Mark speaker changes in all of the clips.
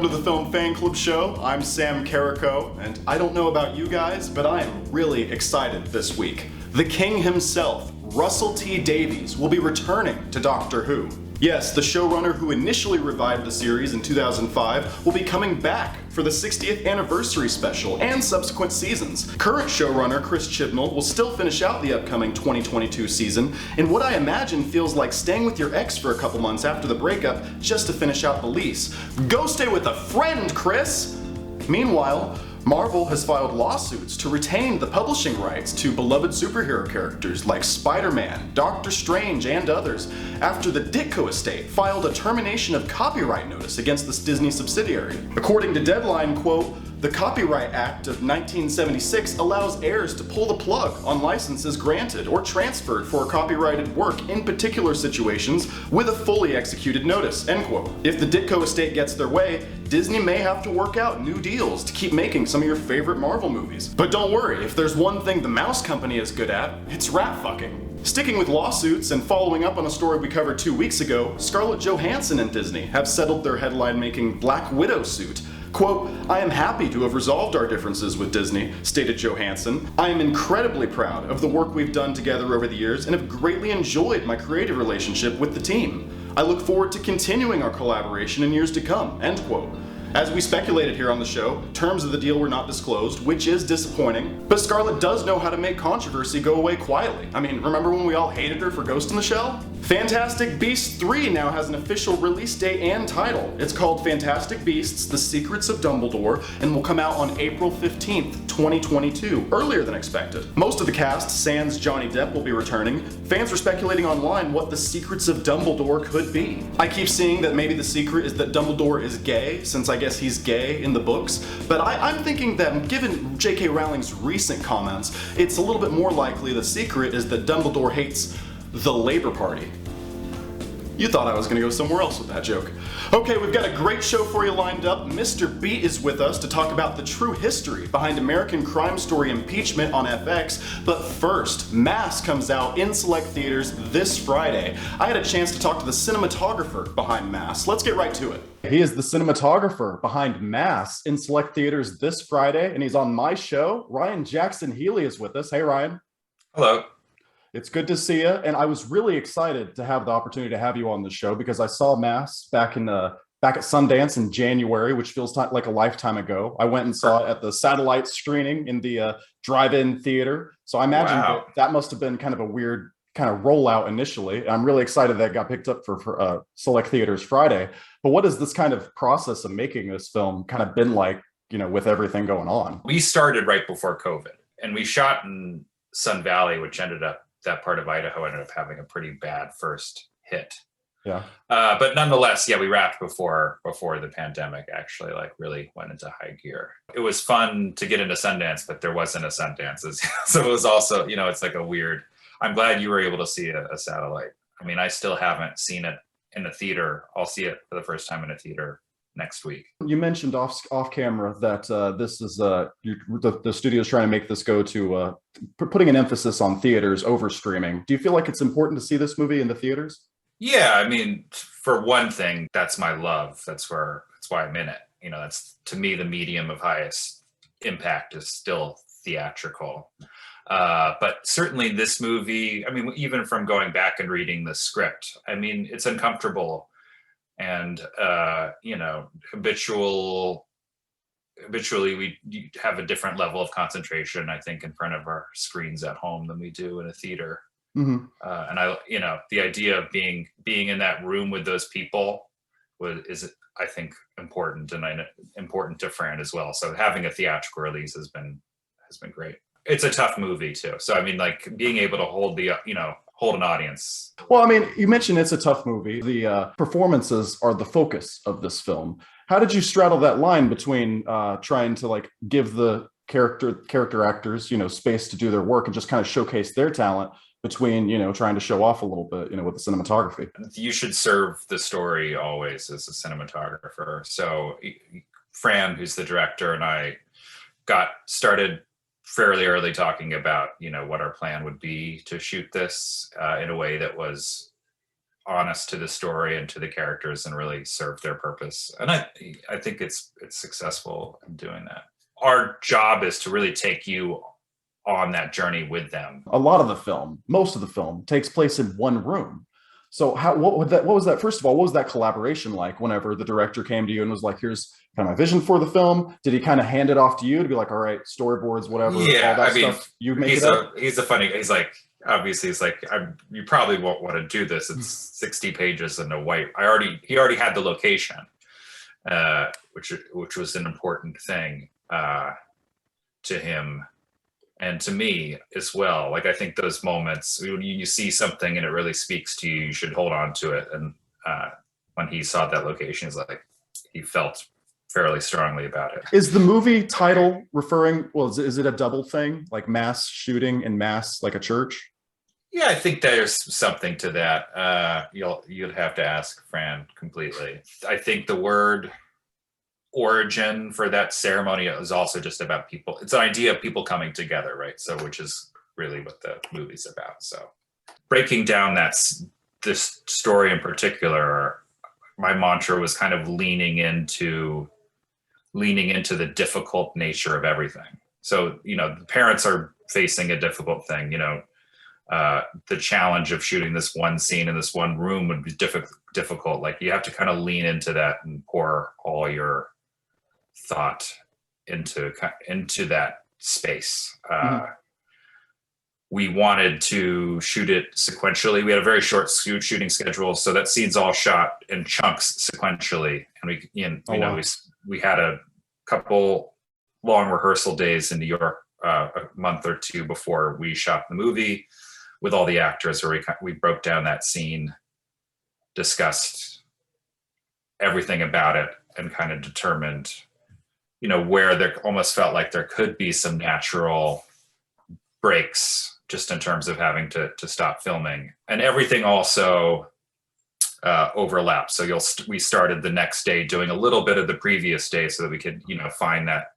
Speaker 1: to the Film Fan Club show. I'm Sam Carrico, and I don't know about you guys, but I am really excited this week. The king himself, Russell T Davies, will be returning to Doctor Who. Yes, the showrunner who initially revived the series in 2005 will be coming back for the 60th anniversary special and subsequent seasons. Current showrunner Chris Chibnall will still finish out the upcoming 2022 season in what I imagine feels like staying with your ex for a couple months after the breakup just to finish out the lease. Go stay with a friend, Chris! Meanwhile, Marvel has filed lawsuits to retain the publishing rights to beloved superhero characters like Spider-Man, Doctor Strange, and others, after the Ditko estate filed a termination of copyright notice against this Disney subsidiary. According to Deadline, quote, "The Copyright Act of 1976 allows heirs to pull the plug on licenses granted or transferred for a copyrighted work in particular situations with a fully executed notice," end quote. If the Ditko estate gets their way, Disney may have to work out new deals to keep making some of your favorite Marvel movies. But don't worry, if there's one thing the Mouse Company is good at, it's rat fucking. Sticking with lawsuits and following up on a story we covered 2 weeks ago, Scarlett Johansson and Disney have settled their headline-making Black Widow suit. Quote, "I am happy to have resolved our differences with Disney," stated Johansson. "I am incredibly proud of the work we've done together over the years and have greatly enjoyed my creative relationship with the team. I look forward to continuing our collaboration in years to come," end quote. As we speculated here on the show, terms of the deal were not disclosed, which is disappointing, but Scarlett does know how to make controversy go away quietly. I mean, remember when we all hated her for Ghost in the Shell? Fantastic Beasts 3 now has an official release date and title. It's called Fantastic Beasts: The Secrets of Dumbledore and will come out on April 15th, 2022, earlier than expected. Most of the cast, sans Johnny Depp, will be returning. Fans are speculating online what the Secrets of Dumbledore could be. I keep seeing that maybe the secret is that Dumbledore is gay, since I guess he's gay in the books, but I'm thinking that given J.K. Rowling's recent comments, it's a little bit more likely the secret is that Dumbledore hates the Labour Party. You thought I was going to go somewhere else with that joke. Okay, we've got a great show for you lined up. Mr. B is with us to talk about the true history behind American crime story Impeachment on FX. But first, Mass comes out in select theaters this Friday. I had a chance to talk to the cinematographer behind Mass. Let's get right to it. He is the cinematographer behind Mass in select theaters this Friday, and he's on my show. Ryan Jackson-Healy is with us. Hey, Ryan.
Speaker 2: Hello.
Speaker 1: It's good to see you, and I was really excited to have the opportunity to have you on the show because I saw Mass back at Sundance in January, which feels like a lifetime ago. I went and saw it at the satellite screening in the drive-in theater, so I imagine that must have been kind of a weird kind of rollout initially. I'm really excited that it got picked up for select theaters Friday. But what has this kind of process of making this film kind of been like, you know, with everything going on?
Speaker 2: We started right before COVID, and we shot in Sun Valley, which that part of Idaho ended up having a pretty bad first hit.
Speaker 1: Yeah.
Speaker 2: But nonetheless, yeah, we wrapped before the pandemic actually really went into high gear. It was fun to get into Sundance, but there wasn't a Sundance. So it was also, you know, it's like a weird, I'm glad you were able to see a satellite. I mean, I still haven't seen it in a theater. I'll see it for the first time in a theater next week.
Speaker 1: You mentioned off camera that this is the studio's trying to make this go to putting an emphasis on theaters over streaming. Do you feel like it's important to see this movie in the theaters?
Speaker 2: Yeah, I mean, for one thing, that's my love. That's why I'm in it. You know, that's, to me, the medium of highest impact is still theatrical. But certainly this movie, I mean, even from going back and reading the script, I mean, it's uncomfortable. And, you know, habitually we have a different level of concentration, I think, in front of our screens at home than we do in a theater. Mm-hmm. And you know, the idea of being in that room with those people is, I think, important, and important to Fran as well. So having a theatrical release has been great. It's a tough movie too. So I mean, like, being able to hold an audience.
Speaker 1: Well, I mean, you mentioned it's a tough movie. The performances are the focus of this film. How did you straddle that line between trying to like give the character actors, you know, space to do their work and just kind of showcase their talent, between, you know, trying to show off a little bit, you know, with the cinematography?
Speaker 2: You should serve the story always as a cinematographer. So Fran, who's the director, and I got started fairly early talking about, you know, what our plan would be to shoot this in a way that was honest to the story and to the characters and really serve their purpose. And I think it's successful in doing that. Our job is to really take you on that journey with them.
Speaker 1: A lot of the film, most of the film, takes place in one room. So what was that? First of all, what was that collaboration like whenever the director came to you and was like, here's kind of my vision for the film? Did he kind of hand it off to you to be like, all right, storyboards, whatever,
Speaker 2: Yeah,
Speaker 1: all that
Speaker 2: I mean,
Speaker 1: stuff, you make it up?
Speaker 2: He's like, obviously he's like, you probably won't want to do this. It's 60 pages in a white. He already had the location, which was an important thing to him. And to me as well. Like, I think those moments when you see something and it really speaks to you, you should hold on to it. And when he saw that location, he felt fairly strongly about it.
Speaker 1: Is the movie title referring, well, is it a double thing, like mass shooting and mass, like a church?
Speaker 2: Yeah, I think there's something to that. You'd have to ask Fran completely. I think the word origin for that ceremony is also just about people. It's an idea of people coming together, right? So, which is really what the movie's about. So, breaking down this story in particular, my mantra was kind of leaning into the difficult nature of everything. So, the parents are facing a difficult thing. The challenge of shooting this one scene in this one room would be difficult. Like, you have to kind of lean into that and pour all your thought into that space. We wanted to shoot it sequentially. We had a very short shooting schedule, so that scene's all shot in chunks sequentially. And we had a couple long rehearsal days in New York, a month or two before we shot the movie, with all the actors, where we broke down that scene, discussed everything about it, and kind of determined where there almost felt like there could be some natural breaks just in terms of having to stop filming. And everything also overlaps. So we started the next day doing a little bit of the previous day so that we could, find that,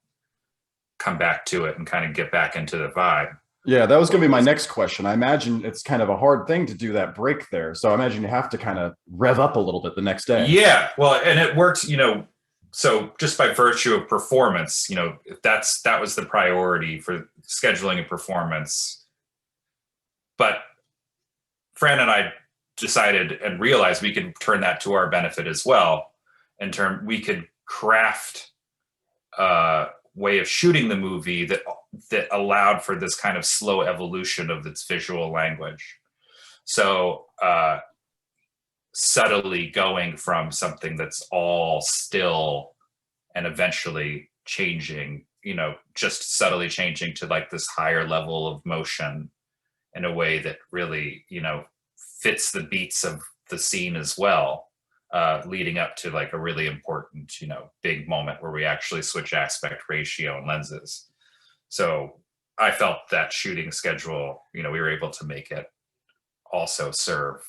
Speaker 2: come back to it and kind of get back into the vibe.
Speaker 1: Yeah, that was going to be my next question. I imagine it's kind of a hard thing to do that break there. So I imagine you have to kind of rev up a little bit the next day.
Speaker 2: Yeah, well, and it worked, so just by virtue of performance, that was the priority for scheduling a performance. But Fran and I decided and realized we could turn that to our benefit as well. We could craft a way of shooting the movie that allowed for this kind of slow evolution of its visual language. So subtly going from something that's all still and eventually changing, just subtly changing to like this higher level of motion in a way that really, fits the beats of the scene as well, leading up to like a really important, big moment where we actually switch aspect ratio and lenses. So I felt that shooting schedule, we were able to make it also serve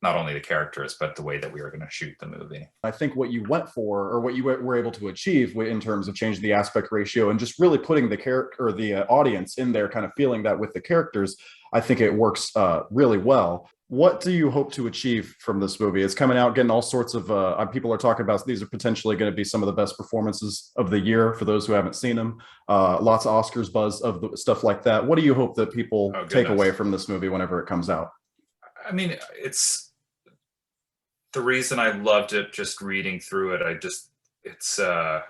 Speaker 2: not only the characters, but the way that we were going to shoot the movie.
Speaker 1: I think what you went for, or what you were able to achieve in terms of changing the aspect ratio and just really putting the character or the audience in there, kind of feeling that with the characters, I think it works really well. What do you hope to achieve from this movie? It's coming out, getting all sorts of people are talking about these are potentially going to be some of the best performances of the year for those who haven't seen them. Lots of Oscars buzz of the stuff like that. What do you hope that people take away from this movie whenever it comes out?
Speaker 2: I mean, it's the reason I loved it, just reading through it. It's a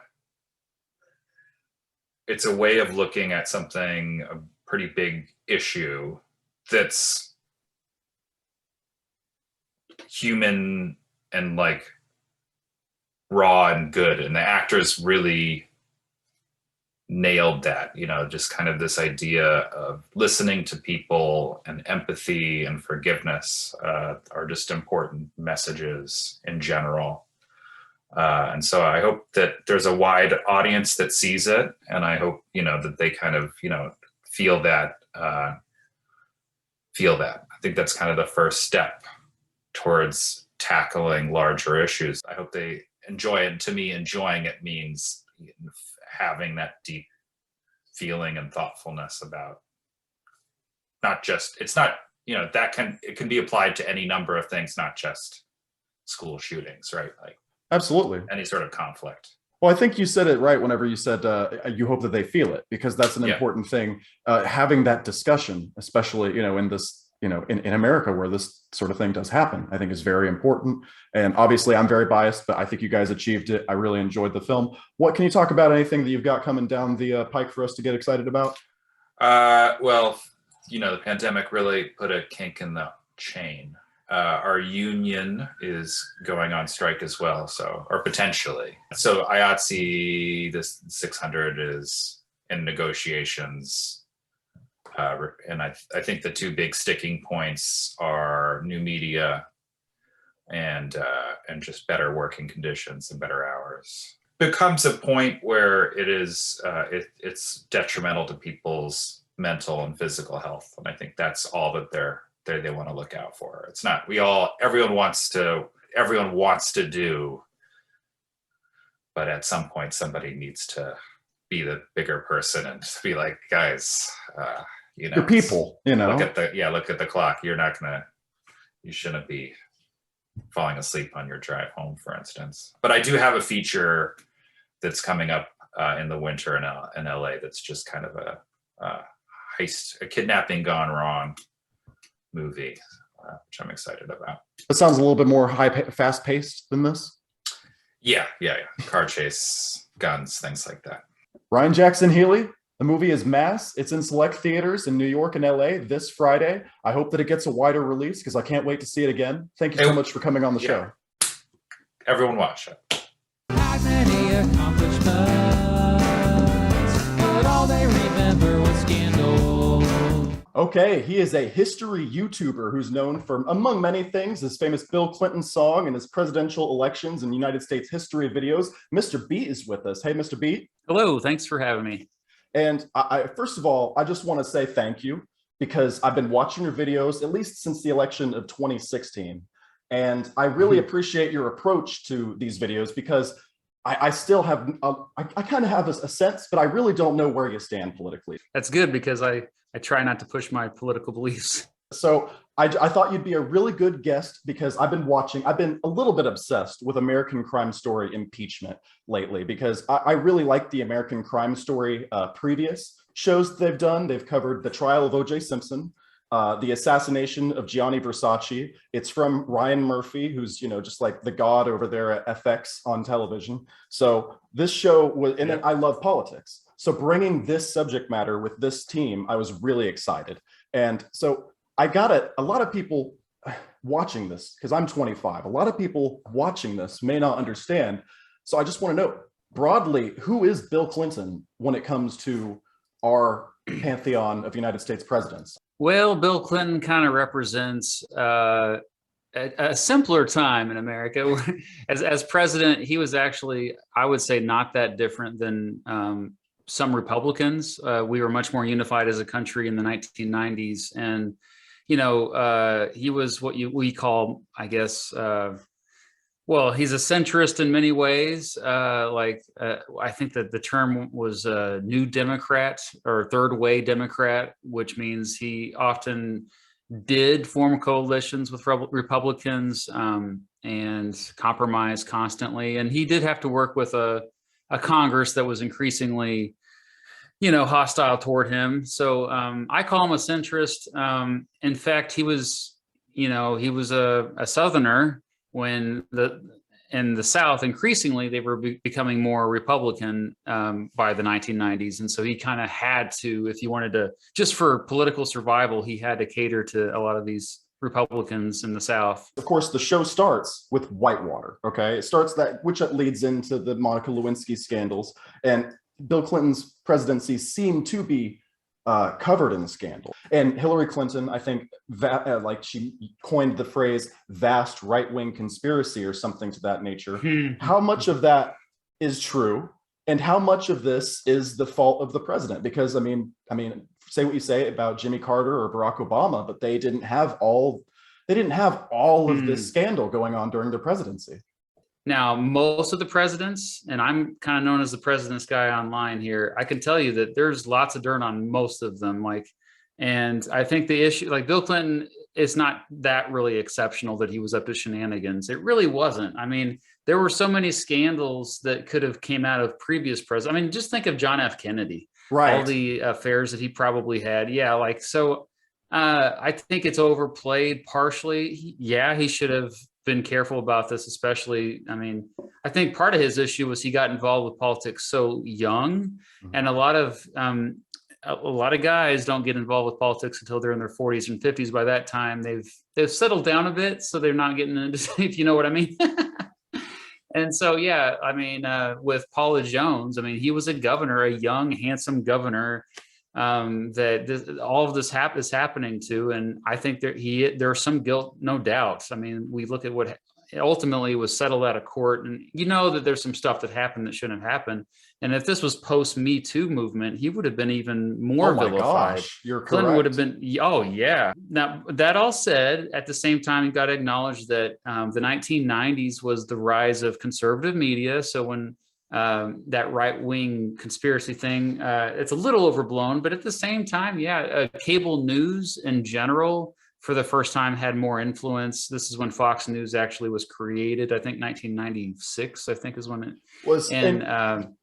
Speaker 2: way of looking at something, a pretty big issue that's human and like raw and good. And the actors really nailed that, just kind of this idea of listening to people and empathy and forgiveness are just important messages in general. And so I hope that there's a wide audience that sees it. And I hope, that they kind of, feel that. I think that's kind of the first step towards tackling larger issues. I hope they enjoy it. And to me, enjoying it means having that deep feeling and thoughtfulness about it's not it can be applied to any number of things, not just school shootings, right? Like
Speaker 1: Absolutely.
Speaker 2: any sort of conflict.
Speaker 1: Well, I think you said it right whenever you said you hope that they feel it, because that's an important thing. Having that discussion, especially, in this, in America where this sort of thing does happen, I think is very important. And obviously I'm very biased, but I think you guys achieved it. I really enjoyed the film. What can you talk about? Anything that you've got coming down the pike for us to get excited about?
Speaker 2: Well, the pandemic really put a kink in the chain. Our union is going on strike as well, or potentially. So IATSE, this 600 is in negotiations. And I think the two big sticking points are new media and just better working conditions and better hours. Becomes a point where it's detrimental to people's mental and physical health, and I think that's all that they want to look out for. It's not everyone wants to do, but at some point somebody needs to be the bigger person and be like, guys,
Speaker 1: your people,
Speaker 2: look at the clock. You shouldn't be falling asleep on your drive home, for instance. But I do have a feature that's coming up in the winter in LA that's just kind of a heist, a kidnapping gone wrong movie, which I'm excited about.
Speaker 1: It sounds a little bit more fast paced than this.
Speaker 2: Yeah. Car chase, guns, things like that.
Speaker 1: Ryan Jackson-Healy, the movie is Mass. It's in select theaters in New York and LA this Friday. I hope that it gets a wider release because I can't wait to see it again. Thank you so much for coming on the show.
Speaker 2: Everyone watch it.
Speaker 3: Many accomplishments, but all they remember was scandal.
Speaker 1: Okay, he is a history YouTuber who's known for, among many things, his famous Bill Clinton song and his presidential elections and United States history videos. Mr. Beat is with us. Hey, Mr. Beat.
Speaker 4: Hello, thanks for having me.
Speaker 1: And I first of all, I just want to say thank you, because I've been watching your videos at least since the election of 2016. And I really appreciate your approach to these videos, because I still have, I kind of have a sense, but I really don't know where you stand politically.
Speaker 4: That's good, because I try not to push my political beliefs.
Speaker 1: So I thought you'd be a really good guest, because I've been a little bit obsessed with American Crime Story Impeachment lately, because I really like the American Crime Story previous shows they've done. They've covered the trial of O.J. Simpson, the assassination of Gianni Versace. It's from Ryan Murphy, who's, just like the god over there at FX on television. So this show was, and I love politics. So bringing this subject matter with this team, I was really excited. And so I got a lot of people watching this, because I'm 25. A lot of people watching this may not understand. So I just want to know broadly, who is Bill Clinton when it comes to our pantheon of United States presidents?
Speaker 4: Well, Bill Clinton kind of represents a simpler time in America. As president, he was actually, I would say, not that different than some Republicans. We were much more unified as a country in the 1990s. And, he was what we call, I guess, he's a centrist in many ways. I think that the term was New Democrat or Third Way Democrat, which means he often did form coalitions with Republicans and compromise constantly. And he did have to work with a Congress that was increasingly, hostile toward him. So I call him a centrist. In fact, he was a Southerner when in the South, increasingly, they were becoming more Republican by the 1990s. And so he kind of had to, if he wanted to, just for political survival, he had to cater to a lot of these Republicans in the South.
Speaker 1: Of course, the show starts with Whitewater, okay? It starts which leads into the Monica Lewinsky scandals. And Bill Clinton's presidency seemed to be covered in the scandal. And Hillary Clinton, I think, she coined the phrase vast right-wing conspiracy or something to that nature. How much of that is true? And how much of this is the fault of the president? Because, I mean, say what you say about Jimmy Carter or Barack Obama, but they didn't have all of this scandal going on during their presidency.
Speaker 4: Now, most of the presidents, and I'm kind of known as the president's guy online here, I can tell you that there's lots of dirt on most of them. Like And I think the issue, like Bill Clinton, is not that really exceptional that he was up to shenanigans. It really wasn't. I mean, there were so many scandals that could have came out of previous presidents. I mean, just think of John F. Kennedy,
Speaker 1: Right.
Speaker 4: all the affairs that he probably had. Yeah, like so. I think it's overplayed partially. He should have been careful about this, especially. I mean, I think part of his issue was he got involved with politics so young, and a lot of guys don't get involved with politics until they're in their 40s and 50s. By that time, they've settled down a bit, so they're not getting into, if you know what I mean. And so, yeah, I mean, with Paula Jones, I mean, he was a governor, a young, handsome governor all of this is happening to, and I think there's some guilt, no doubt. I mean, we look at what ultimately was settled out of court, and you know that there's some stuff that happened that shouldn't have happened. And if this was post Me Too movement, he would have been even more vilified.
Speaker 1: Gosh, you're correct.
Speaker 4: Clinton would have been, oh yeah. Now that all said, at the same time, you got to acknowledge that the 1990s was the rise of conservative media. So when that right-wing conspiracy thing, it's a little overblown, but at the same time, cable news in general for the first time had more influence. This is when Fox News actually was created. I think 1996, I think is when it
Speaker 1: was. And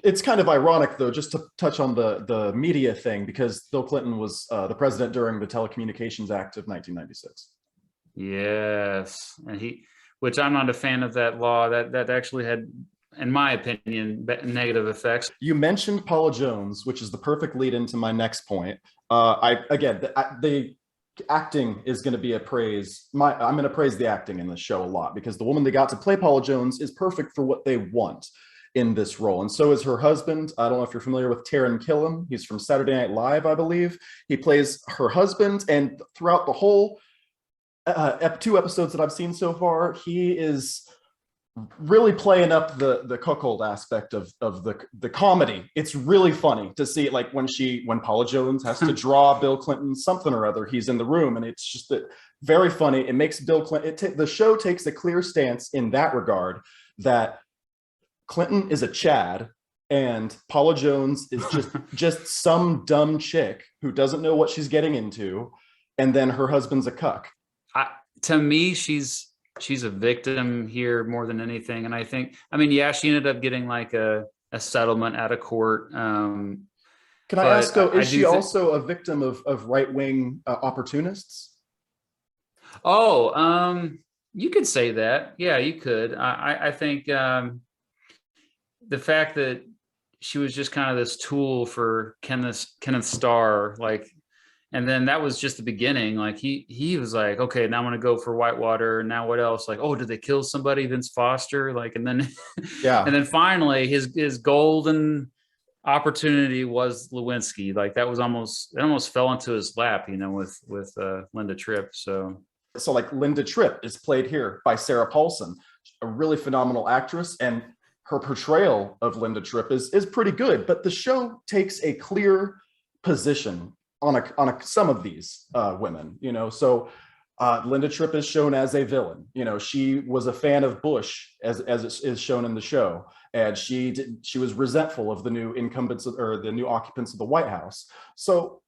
Speaker 1: it's kind of ironic though, just to touch on the media thing, because Bill Clinton was the president during the Telecommunications Act of 1996.
Speaker 4: Yes, and which I'm not a fan of that law. That actually had, in my opinion, negative effects. You
Speaker 1: mentioned Paula Jones, which is the perfect lead into my next point. The acting is going to be a praise. I'm going to praise the acting in this show a lot, because the woman they got to play Paula Jones is perfect for what they want in this role. And so is her husband. I don't know if you're familiar with Taran Killam. He's from Saturday Night Live, I believe. He plays her husband, and throughout the whole 2 episodes that I've seen so far, he is really playing up the cuckold aspect of the comedy. It's really funny to see, like when Paula Jones has to draw Bill Clinton something or other, he's in the room, and it's just very funny. It makes Bill Clinton, the show takes a clear stance in that regard, that Clinton is a Chad and Paula Jones is just some dumb chick who doesn't know what she's getting into, and then her husband's a cuck.
Speaker 4: To me, she's a victim here more than anything. And I think, I mean, yeah, she ended up getting like a settlement out of court.
Speaker 1: Can I ask, though, is she also a victim of right-wing opportunists?
Speaker 4: Oh, you could say that. Yeah, you could. I think the fact that she was just kind of this tool for Kenneth Starr, like, and then that was just the beginning. Like he was like, okay, now I'm going to go for Whitewater. Now what else? Like, oh, did they kill somebody? Vince Foster? Like, and then, yeah. And then finally his golden opportunity was Lewinsky. Like it almost fell into his lap, you know, with Linda Tripp. So
Speaker 1: like Linda Tripp is played here by Sarah Paulson, a really phenomenal actress. And her portrayal of Linda Tripp is pretty good, but the show takes a clear position on some of these women, you know. So Linda Tripp is shown as a villain. You know, she was a fan of Bush, as it is shown in the show, and she was resentful of the new incumbents or the new occupants of the White House. So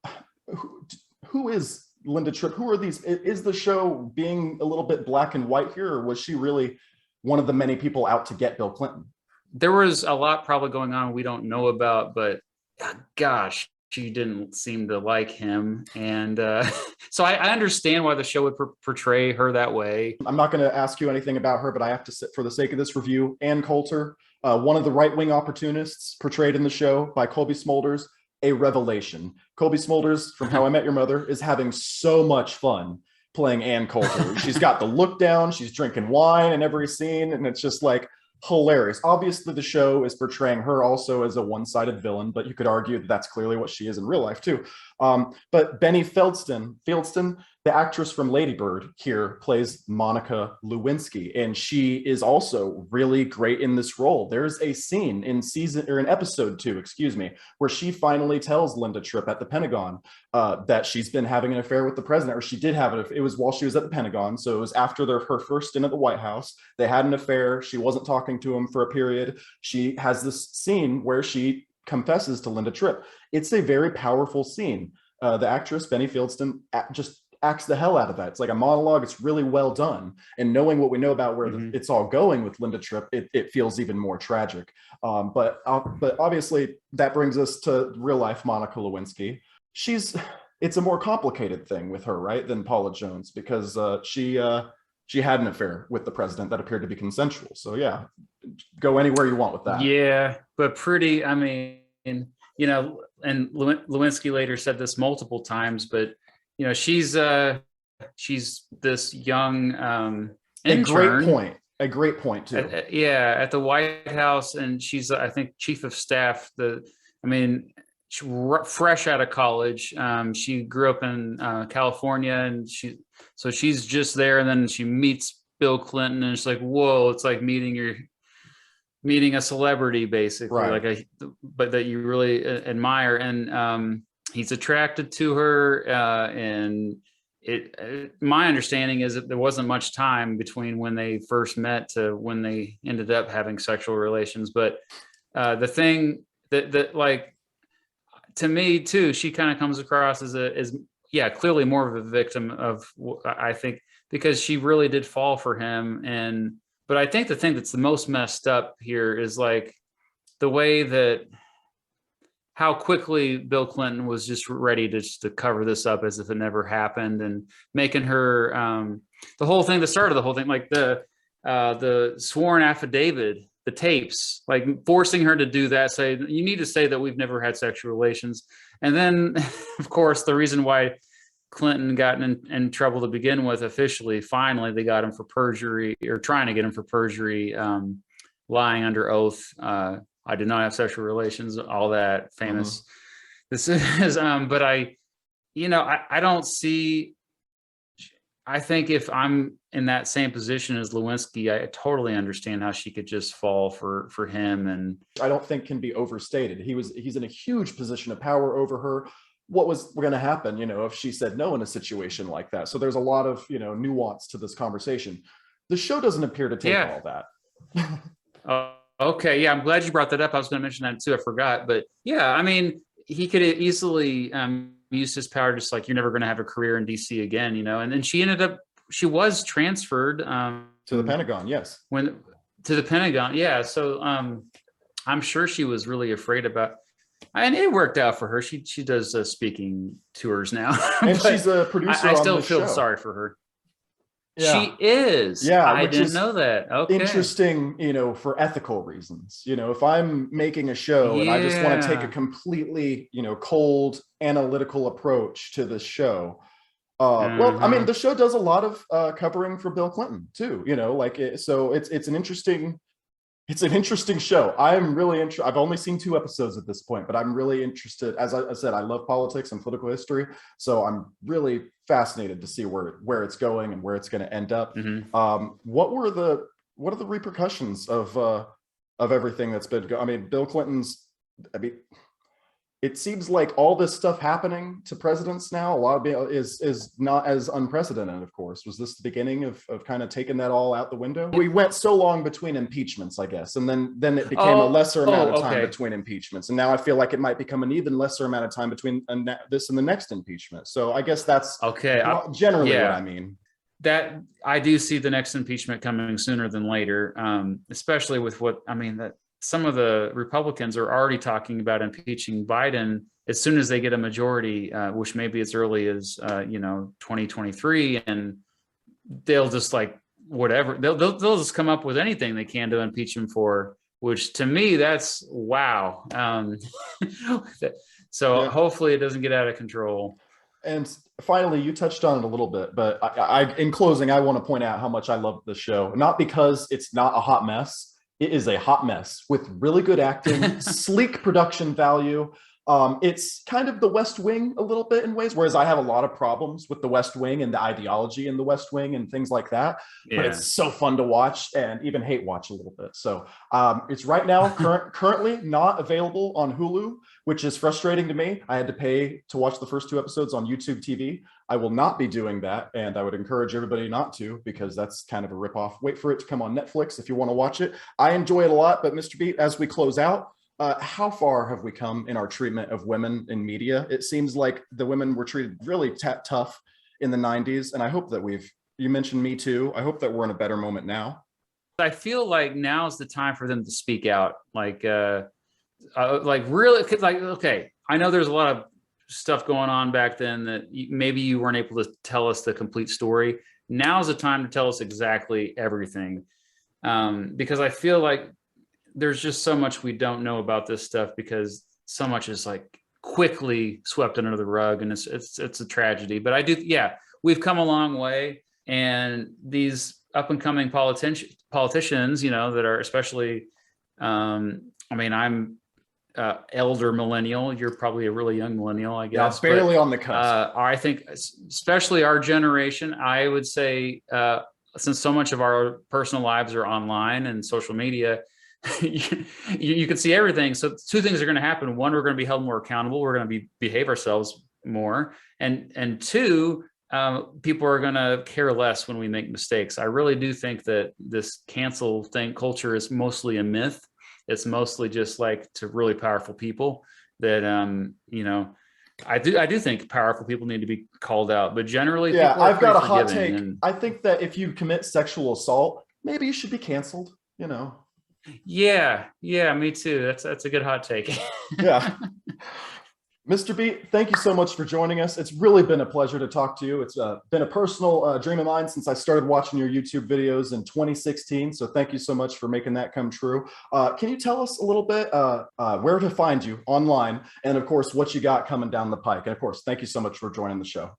Speaker 1: who is Linda Tripp? Who are these? Is the show being a little bit black and white here, or was she really one of the many people out to get Bill Clinton?
Speaker 4: There was a lot probably going on we don't know about, but gosh, she didn't seem to like him. And so I understand why the show would portray her that way.
Speaker 1: I'm not going to ask you anything about her, but I have to say, for the sake of this review, Ann Coulter, one of the right-wing opportunists portrayed in the show by Colby Smulders, a revelation. Colby Smulders from How I Met Your Mother is having so much fun playing Ann Coulter. She's got the look down, she's drinking wine in every scene, and it's just like hilarious. Obviously, the show is portraying her also as a one-sided villain, but you could argue that that's clearly what she is in real life too. But Benny Fieldsten, the actress from Lady Bird, here plays Monica Lewinsky, and she is also really great in this role. There's a scene in episode 2, where she finally tells Linda Tripp at the Pentagon that she's been having an affair with the president, or she did have it. It was while she was at the Pentagon, so it was after her first stint at the White House. They had an affair. She wasn't talking to him for a period. She has this scene where she confesses to Linda Tripp. It's a very powerful scene. the actress Benny Fieldston just acts the hell out of that. It's like a monologue. It's really well done. And knowing what we know about where it's all going with Linda Tripp, it feels even more tragic. But obviously that brings us to real life Monica Lewinsky. It's a more complicated thing with her, right, than Paula Jones, because she had an affair with the president that appeared to be consensual. So yeah, go anywhere you want with that.
Speaker 4: Yeah, but I mean, and Lewinsky later said this multiple times, but she's this young intern. A great point too. At the White House, and she's I think chief of staff. Fresh out of college. She grew up in California, and she's just there, and then she meets Bill Clinton, and it's like, whoa, it's like meeting a celebrity, basically,
Speaker 1: right.
Speaker 4: but that you really admire, and he's attracted to her, and my understanding is that there wasn't much time between when they first met to when they ended up having sexual relations. But the thing that like, to me too, she kind of comes across as clearly more of a victim of, I think, because she really did fall for him. But I think the thing that's the most messed up here is like the way that how quickly Bill Clinton was just ready to cover this up as if it never happened, and making her the start of the whole thing, like the sworn affidavit, the tapes, like forcing her to do that, say, you need to say that we've never had sexual relations. And then, of course, the reason why Clinton got in trouble to begin with, officially, finally, they got him for perjury, or trying to get him for perjury, lying under oath. I did not have sexual relations, all that famous. This is, but I don't see, I think if I'm in that same position as Lewinsky, I totally understand how she could just fall for him. And
Speaker 1: I don't think can be overstated. He's in a huge position of power over her. What was going to happen, if she said no in a situation like that? So there's a lot of, nuance to this conversation. The show doesn't appear to take all that.
Speaker 4: Okay. Yeah. I'm glad you brought that up. I was going to mention that too. I forgot, but yeah, I mean, he could easily use his power, just like, you're never going to have a career in DC again, and then she was transferred
Speaker 1: to the Pentagon. Yes.
Speaker 4: To the Pentagon. Yeah. So I'm sure she was really afraid about, and it worked out for her. She does speaking tours now,
Speaker 1: and she's a producer.
Speaker 4: I still feel sorry for her. Yeah. She is.
Speaker 1: Yeah,
Speaker 4: I didn't know that. Okay.
Speaker 1: Interesting, for ethical reasons. If I'm making a show and I just want to take a completely, cold analytical approach to the show. Well, I mean, the show does a lot of covering for Bill Clinton too. So it's an interesting. It's an interesting show. I'm really interested. I've only seen 2 episodes at this point, but I'm really interested. As I said, I love politics and political history, so I'm really fascinated to see where it's going and where it's going to end up. What are the repercussions of everything that's been going? I mean, Bill Clinton's. It seems like all this stuff happening to presidents now, a lot of it is not as unprecedented, of course. Was this the beginning of kind of taking that all out the window? We went so long between impeachments, I guess, and then it became a lesser amount of time between impeachments. And now I feel like it might become an even lesser amount of time between this and the next impeachment. So I guess that's generally what I mean.
Speaker 4: That I do see the next impeachment coming sooner than later, especially with that some of the Republicans are already talking about impeaching Biden as soon as they get a majority, which may be as early as 2023, and they'll just like whatever they'll just come up with anything they can to impeach him for. Which to me, that's wow. So hopefully it doesn't get out of control.
Speaker 1: And finally, you touched on it a little bit, but in closing, I want to point out how much I love the show, not because it's not a hot mess. It is a hot mess with really good acting, sleek production value. It's kind of the West Wing a little bit in ways, whereas I have a lot of problems with the West Wing and the ideology in the West Wing and things like that. Yeah. But it's so fun to watch and even hate watch a little bit. So it's right now currently not available on Hulu, which is frustrating to me. I had to pay to watch the first 2 episodes on YouTube TV. I will not be doing that, and I would encourage everybody not to, because that's kind of a ripoff. Wait for it to come on Netflix if you want to watch it. I enjoy it a lot, but Mr. Beat, as we close out, How far have we come in our treatment of women in media? It seems like the women were treated really tough in the 90s, and I hope that you mentioned Me Too. I hope that we're in a better moment now.
Speaker 4: I feel like now is the time for them to speak out. Like really, 'cause like, okay, I know there's a lot of stuff going on back then that maybe you weren't able to tell us the complete story. Now's the time to tell us exactly everything. Because I feel like there's just so much we don't know about this stuff because so much is like quickly swept under the rug, and it's a tragedy. But I do, yeah, we've come a long way, and these up and coming politicians, you know, that are especially, I mean, I'm elder millennial. You're probably a really young millennial, I guess.
Speaker 1: Yeah, barely on the cusp.
Speaker 4: I think especially our generation, I would say, since so much of our personal lives are online and social media, you can see everything. So two things are going to happen. One, we're going to be held more accountable. We're going to behave ourselves more. And two, people are going to care less when we make mistakes. I really do think that this cancel culture is mostly a myth. It's mostly just like to really powerful people that, you know, I do think powerful people need to be called out, but generally,
Speaker 1: yeah, I've got a hot
Speaker 4: take.
Speaker 1: I think that if you commit sexual assault, maybe you should be canceled, you know?
Speaker 4: Yeah, me too. That's a good hot take.
Speaker 1: Yeah. Mr. B, thank you so much for joining us. It's really been a pleasure to talk to you. It's been a personal dream of mine since I started watching your YouTube videos in 2016. So thank you so much for making that come true. Can you tell us a little bit where to find you online, and of course, what you got coming down the pike? And of course, thank you so much for joining the show.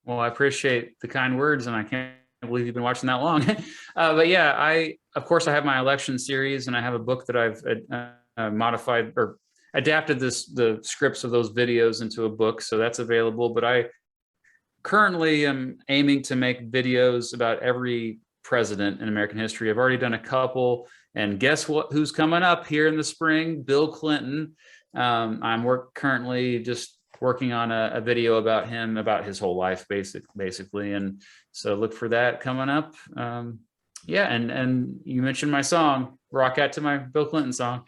Speaker 4: Well, I appreciate the kind words, and I can't believe you've been watching that long. But yeah, I have my election series, and I have a book that I've modified or adapted the scripts of those videos into a book, so that's available. But I currently am aiming to make videos about every president in American history. I've already done a couple, and guess who's coming up here in the spring? Bill Clinton. I'm currently just working on a video about him, about his whole life, basically, and so look for that coming up. Yeah, and you mentioned my song, rock out to my Bill Clinton song.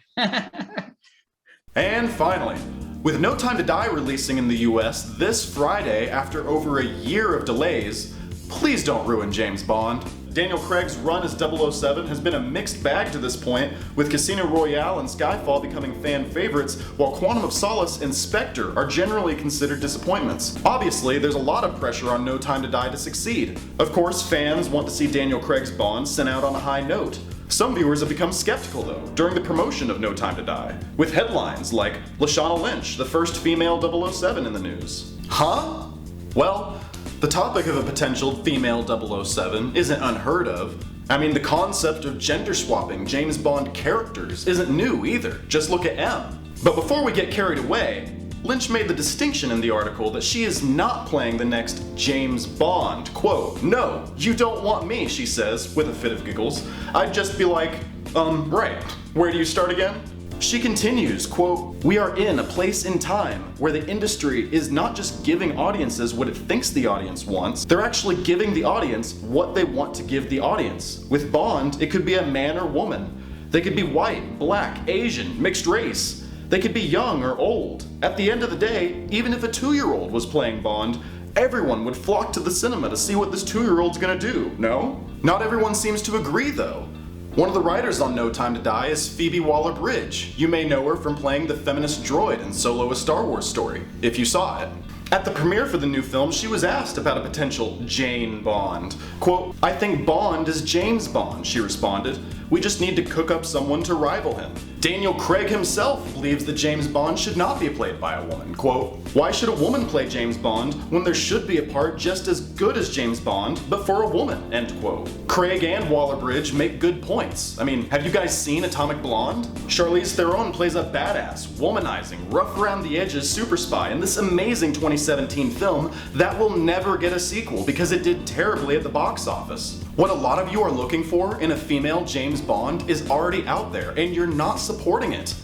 Speaker 1: And finally, with No Time to Die releasing in the US this Friday after over a year of delays, please don't ruin James Bond. Daniel Craig's run as 007 has been a mixed bag to this point, with Casino Royale and Skyfall becoming fan favorites, while Quantum of Solace and Spectre are generally considered disappointments. Obviously, there's a lot of pressure on No Time to Die to succeed. Of course, fans want to see Daniel Craig's Bond sent out on a high note. Some viewers have become skeptical, though, during the promotion of No Time to Die, with headlines like Lashana Lynch, the first female 007 in the news. Huh? Well, the topic of a potential female 007 isn't unheard of. I mean, the concept of gender swapping James Bond characters isn't new either. Just look at M. But before we get carried away, Lynch made the distinction in the article that she is not playing the next James Bond. Quote, "No, you don't want me," she says, with a fit of giggles. I'd just be like, right, where do you start again? She continues, quote, "We are in a place in time where the industry is not just giving audiences what it thinks the audience wants, they're actually giving the audience what they want to give the audience. With Bond, it could be a man or woman. They could be white, black, Asian, mixed race. They could be young or old. At the end of the day, even if a 2-year-old was playing Bond, everyone would flock to the cinema to see what this 2-year-old's gonna do, no? Not everyone seems to agree, though. One of the writers on No Time to Die is Phoebe Waller-Bridge. You may know her from playing the feminist droid in Solo: A Star Wars Story, if you saw it. At the premiere for the new film, she was asked about a potential Jane Bond. Quote, "I think Bond is James Bond," she responded. "We just need to cook up someone to rival him." Daniel Craig himself believes that James Bond should not be played by a woman. Quote, "Why should a woman play James Bond when there should be a part just as good as James Bond, but for a woman?" End quote. Craig and Waller-Bridge make good points. I mean, have you guys seen Atomic Blonde? Charlize Theron plays a badass, womanizing, rough around the edges super spy in this amazing 2017 film that will never get a sequel because it did terribly at the box office. What a lot of you are looking for in a female James Bond is already out there, and you're not supporting it.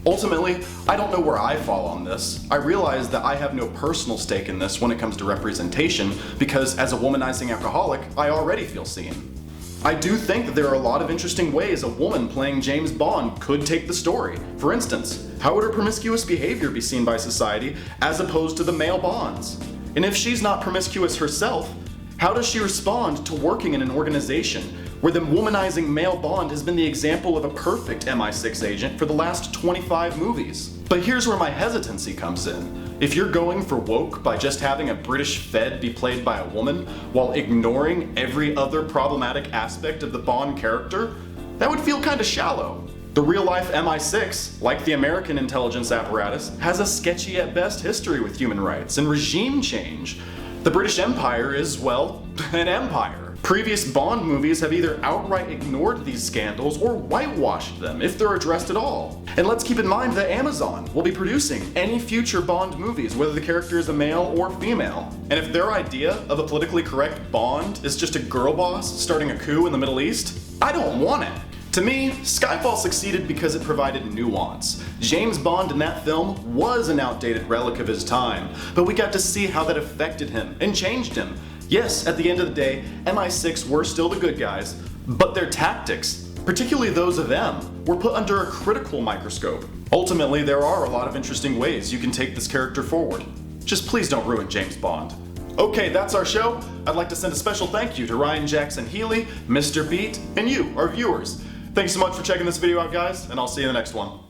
Speaker 1: Ultimately, I don't know where I fall on this. I realize that I have no personal stake in this when it comes to representation, because as a womanizing alcoholic, I already feel seen. I do think that there are a lot of interesting ways a woman playing James Bond could take the story. For instance, how would her promiscuous behavior be seen by society as opposed to the male Bonds? And if she's not promiscuous herself, how does she respond to working in an organization where the womanizing male Bond has been the example of a perfect MI6 agent for the last 25 movies? But here's where my hesitancy comes in. If you're going for woke by just having a British Fed be played by a woman while ignoring every other problematic aspect of the Bond character, that would feel kinda shallow. The real-life MI6, like the American intelligence apparatus, has a sketchy at best history with human rights and regime change. The British Empire is, well, an empire. Previous Bond movies have either outright ignored these scandals or whitewashed them, if they're addressed at all. And let's keep in mind that Amazon will be producing any future Bond movies, whether the character is a male or female. And if their idea of a politically correct Bond is just a girl boss starting a coup in the Middle East, I don't want it. To me, Skyfall succeeded because it provided nuance. James Bond in that film was an outdated relic of his time, but we got to see how that affected him and changed him. Yes, at the end of the day, MI6 were still the good guys, but their tactics, particularly those of M, were put under a critical microscope. Ultimately, there are a lot of interesting ways you can take this character forward. Just please don't ruin James Bond. Okay, that's our show. I'd like to send a special thank you to Ryan Jackson-Healy, Mr. Beat, and you, our viewers. Thanks so much for checking this video out, guys, and I'll see you in the next one.